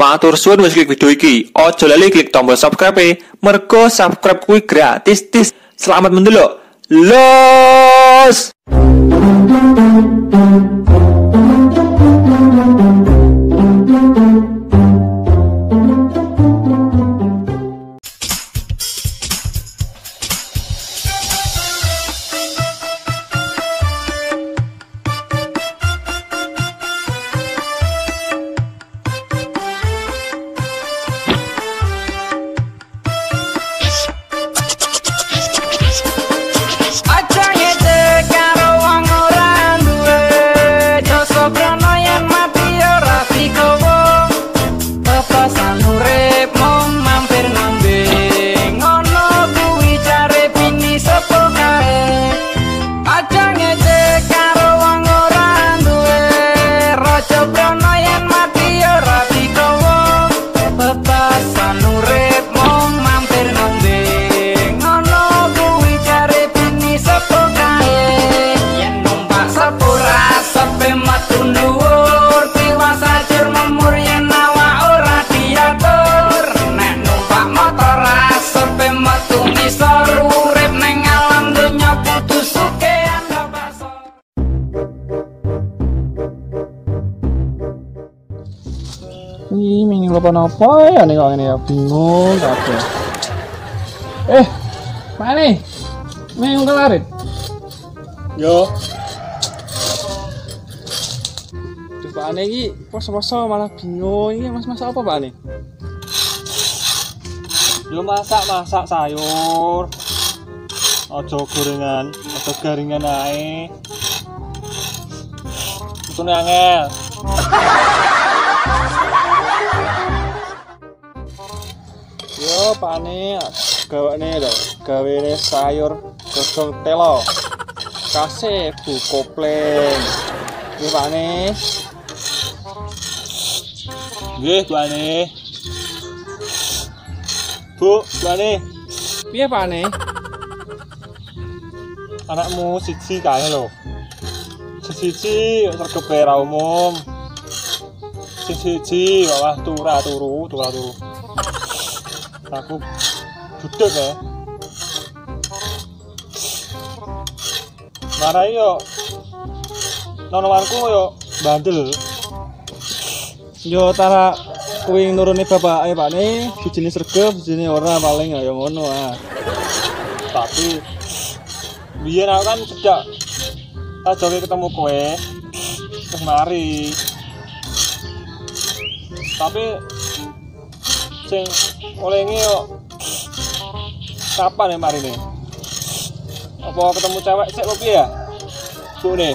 Matur suwun wis klik video iki. Aja lali klik tombol subscribe mergo subscribe kuwi gratis. Selamat mendelok. Los. Ih, minggu apa ya nih kok ini ya bingung kabeh. Mana? Minggu kelarin. Yo. Terus Pak Ane iki poso-poso malah bingung iki masak apa Pak Ane? Yo masak sayur. Ojo gorengan, ojo garingan ae. Itu angel. Yo Pak Ane gawe sayur godhong telo. Kasih bu kopleng. Nggih Pak Ane. Nggih Bu Ane. Bu Ane. Piye Pak Ane? Anakmu siji kae lho. Siji sergepe ra umum. Siji malah turu. Aku budek ya. Marai yo nonowanku yo bandel. Yo tara kuwi nuruni bapake Pak Ne, bijine sregep, bijine ora paling ya ngono ah. Tapi biyen aku kan sejak ajoke ketemu kowe terus mari. Tapi sing oleh ini yuk kapan ya mari nih? Apa ketemu cewek sik kopi ya? Bu nih.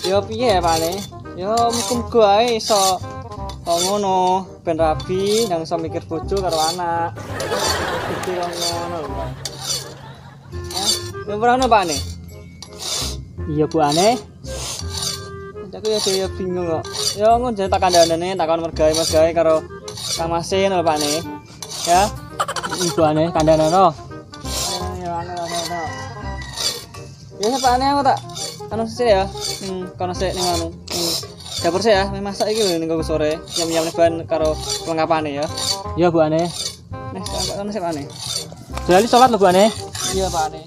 Yo piye Pak Ne? Yo muga-muga ae iso ngono ben rabi nang iso mikir bojo karo anak. Iki ngono lho. Ya, ora ono Pak Ne. Iya Bu Ane. Aku ya bingung kok. Ya ngono tak kandhane takon mergawe karo Kang Masin lho Pak Ne. Ya. Ibu Ane kandhane no. Ya anu. Ya Pak Ne aku tak anu sih ya. Kono sik ning anu. Dapur sik ya, masak iki lho ning sore. Nyam-nyam bahan karo kelengkapane ya. Iya Bu Ane. Nek sampe kono sik Pak Ne. Jali salat lho Bu Ane. Iya Pak Ne.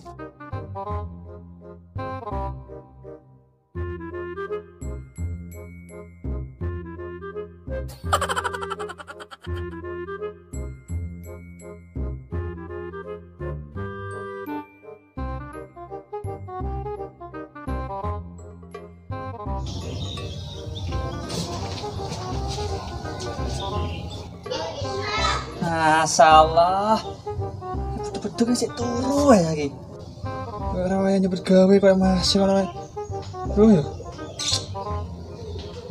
Masalah. Betul-betul kan sik turu ya iki. Ora wae nyebut gawe koyo masih ngono. Turu ya.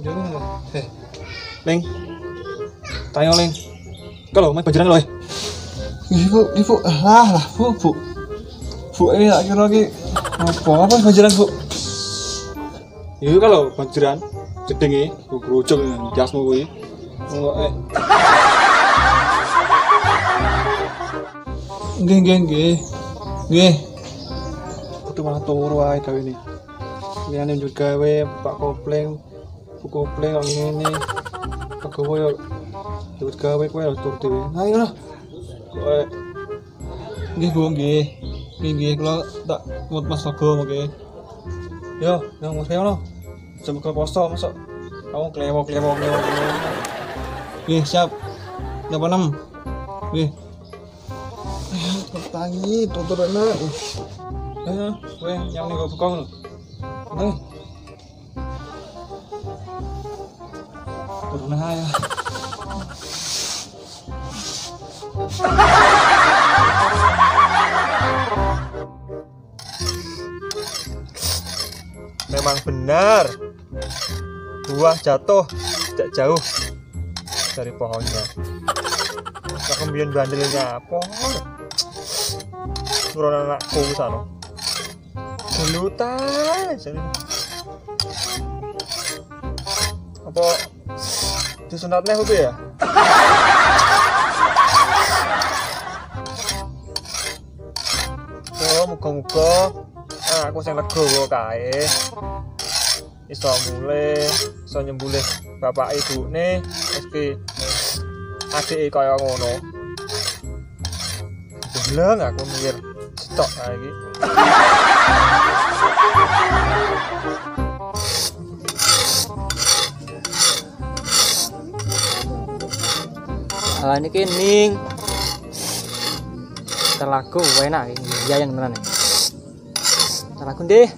Jangan. Leng. Tayo Leng. Kalau main bajaran loh. Ibu. Lah, Bu. Bu ini tak kira lagi apa bajaran, Bu? Iya kalau bajaran jedenge Bu grojok jasmu kuwi. Nggih. Kudu malah turu wae gawe ini. liyane njut gawe Pak Kopling Bu Kopling kok ngene pegawe yo njut gawe kowe yo tur dhewe ayo lho kowe nggih Bu nggih kula tak mut Mas Togo mengke yo nang Mas Keong jam ke poso masuk kamu klewok nggih siap napa 6 nggih tangi tutur enak kowe yang ning bekong lho nih turun aja memang benar buah jatuh tidak jauh dari pohonnya. Kembian bandelnya apa? Nuron anakku sana. Gelutan. Apa disunatnya apa ya? Oh, muga-muga aku sing legowo kae. Iso mulih, iso nyembulih bapak ibune meski adike kaya ngono. Beleng aku mikir stok lagi. Ini kening terlaku enak ini jayan beneran terlaku deh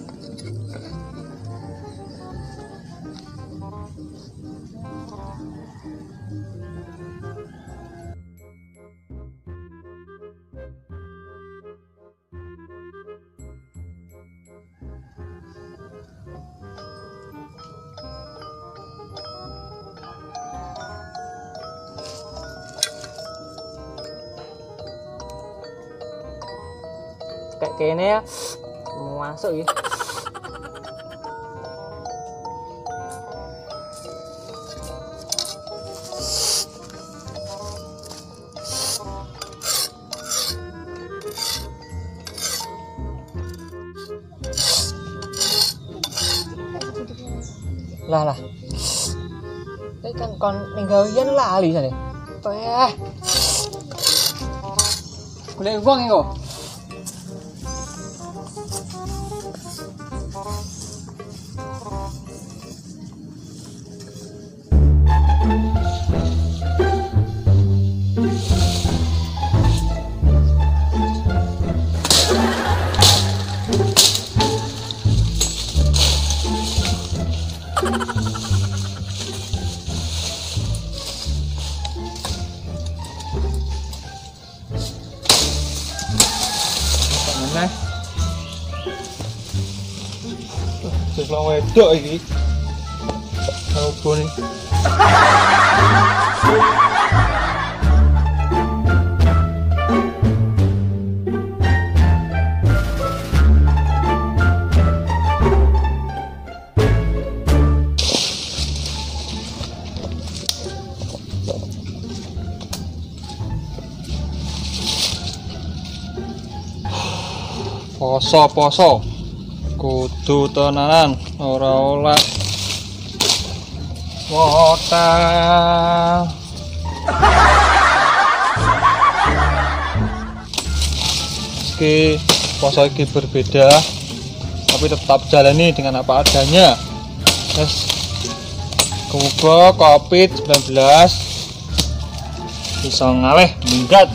kayak kayaknya ya mau masuk ya lah ini kan kon ninggawian lali sana boleh uang ya kok mana? Sebelah wedok iki. Apa nih? Poso kudu tenanan ora oleh wota meski poso iki berbeda tapi tetap jalani dengan apa adanya. Terus semoga COVID-19 bisa ngalih minggat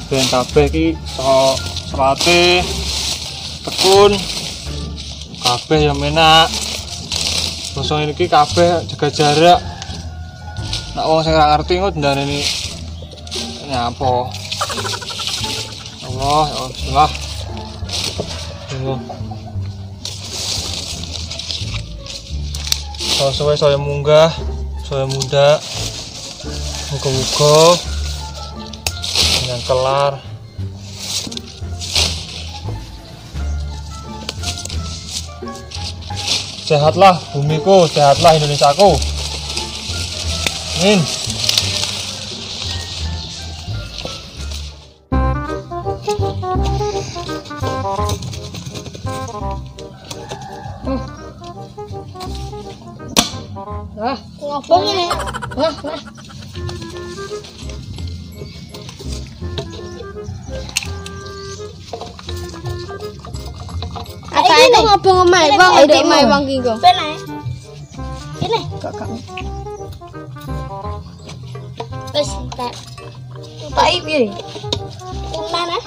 ben kabeh iki selate tekun kabeh yang enak. Basa iki kabeh jaga jarak. Nek wong sing ora ngerti ngono ndarani nyapa. Allah, ya bismillah. Suwe saya munggah, saya muda. Muga-muga yang kelar. Sehatlah bumiku, sehatlah Indonesiaku. Amin. Ngobong ini. Nah. Apa itu ngobong omae wong ndek omae wong ki kok. Ben ae. Ini. Kok. Wes tak. Tak piye? Kunan ah.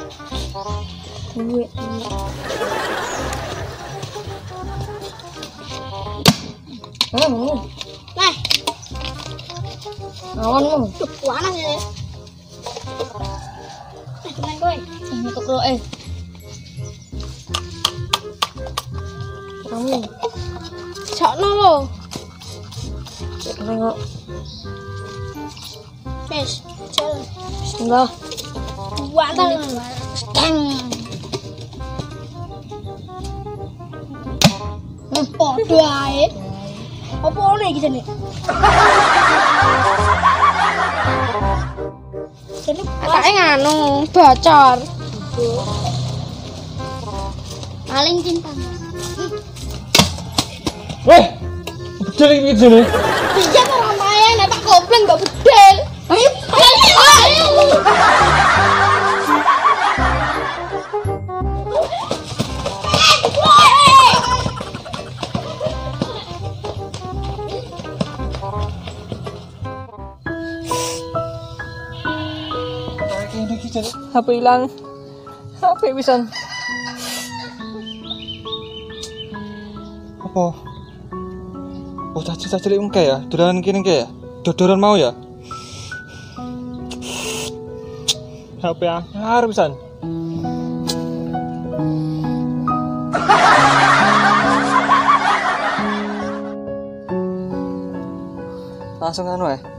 Duit. Nah. Awan mu. Panas ya. Tenang kowe. Untuk lo Kamu. Sakno lo. Tengok. Wes, jalan. Bismillah. Wantal. Stang. Podo ae. Apa ono iki jane? Jane atake nganu bocor. Paling cinta. Weh, bedel iki jane. Iya karo omae nek tak gobleng gak bedel. Ayo. HP hilang. HP pisan. Apa? Bocah cilik engke ya, dodolan kene engke ya. Dodoran mau ya. HP anyar pisan. Langsung anu ya.